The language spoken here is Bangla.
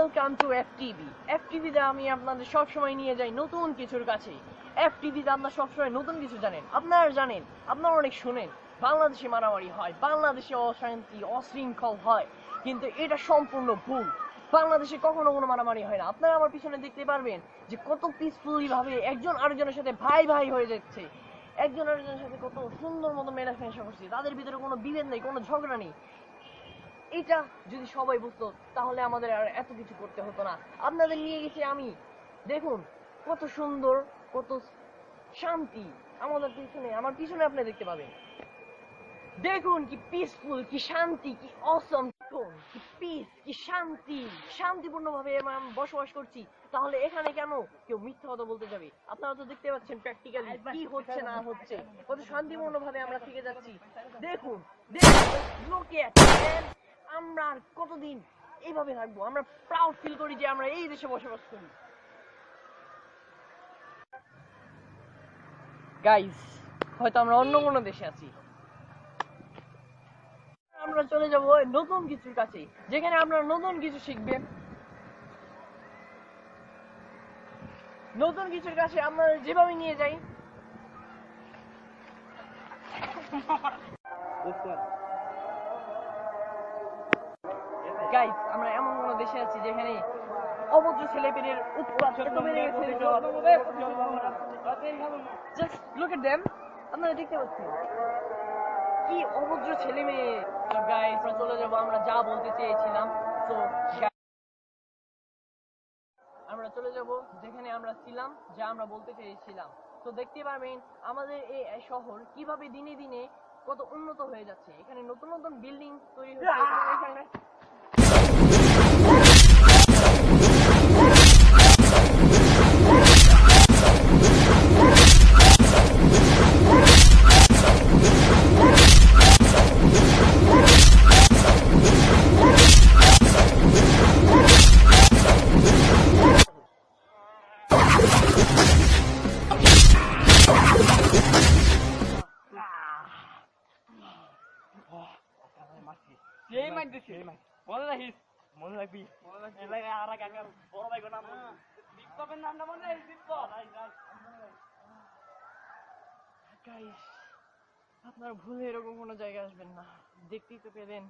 Welcome to FTV. এফটিভিতে আমি আপনাদের সবসময় নিয়ে যাই নতুন কিছুর কাছে। এফটিভিতে আপনারা সবসময় নতুন কিছু জানেন, আপনারা অনেক শুনেন বাংলাদেশে মারামারি হয়, বাংলাদেশে অশান্তি অশৃঙ্খল হয়, কিন্তু এটা সম্পূর্ণ ভুল। বাংলাদেশে কখনো কোনো মারামারি হয় না। আপনারা আমার পিছনে দেখতে পারবেন যে কত পিসফুলি ভাবে একজন আরেকজনের সাথে ভাই ভাই হয়ে যাচ্ছে, একজন আরেকজনের সাথে কত সুন্দর মতো মেলামেশা করছে, তাদের ভিতরে কোনো বিভেদ নেই, কোনো ঝগড়া নেই। এটা যদি সবাই বুঝতো তাহলে আমাদের আর এত কিছু করতে হতো না। আপনাদের নিয়ে গেছি আমি, দেখুন কত সুন্দর, কত শান্তি আমাদের পিছনে, আমার পিছনে আপনি দেখতে পাবেন। দেখুন কি পিসফুল, কি শান্তি, কি অসম, দেখুন কি পিস, কি শান্তি, শান্তিপূর্ণ ভাবে আমরা বসবাস করছি। তাহলে এখানে কেন কেউ মিথ্যা কথা বলতে যাবে? আপনারা তো দেখতে পাচ্ছেন প্র্যাকটিক্যালি কি হচ্ছে না হচ্ছে, কত শান্তিপূর্ণ ভাবে আমরা থেকে যাচ্ছি। দেখুন look at man, আমরা আর কতদিন এইভাবে থাকবো? আমরা প্রাউড ফিল করি যে আমরা এই দেশে বসবাস করি। গাইস, হয়তো আমরা অন্য কোনো দেশে আছি, আমরা চলে যাব নতুন কিছুর কাছে, যেখানে আপনারা নতুন কিছু শিখবেন। নতুন কিছুর কাছে আমরা যেভাবে নিয়ে যাই, গাইস আমরা এমন কোন দেশে আছি যেখানে অভদ্র ছেলেপেলের উৎপাত এত বেড়ে গেছে। জাস্ট লুক এট দেম, আপনারা দেখতে পাচ্ছেন কি অভদ্র ছেলে মেয়ে। গাইস আমরা চলে যাব, আমরা যা বলতে চেয়েছিলাম। তো আমরা চলে যাব যেখানে আমরা ছিলাম, যা আমরা বলতে চেয়েছিলাম। তো দেখতে পারবেন আমাদের এই শহর কিভাবে দিনে দিনে কত উন্নত হয়ে যাচ্ছে। এখানে নতুন নতুন বিল্ডিং তৈরি হচ্ছে, এখানে মনে রাখবি আর কাকার বড় ভাই নাম বিপ্লবের নামটা মনে রাখিস। বিপ্লব গাইস আপনারা ভুলে এরকম কোনো জায়গায় আসবেন না। দেখতেই তো পেলেন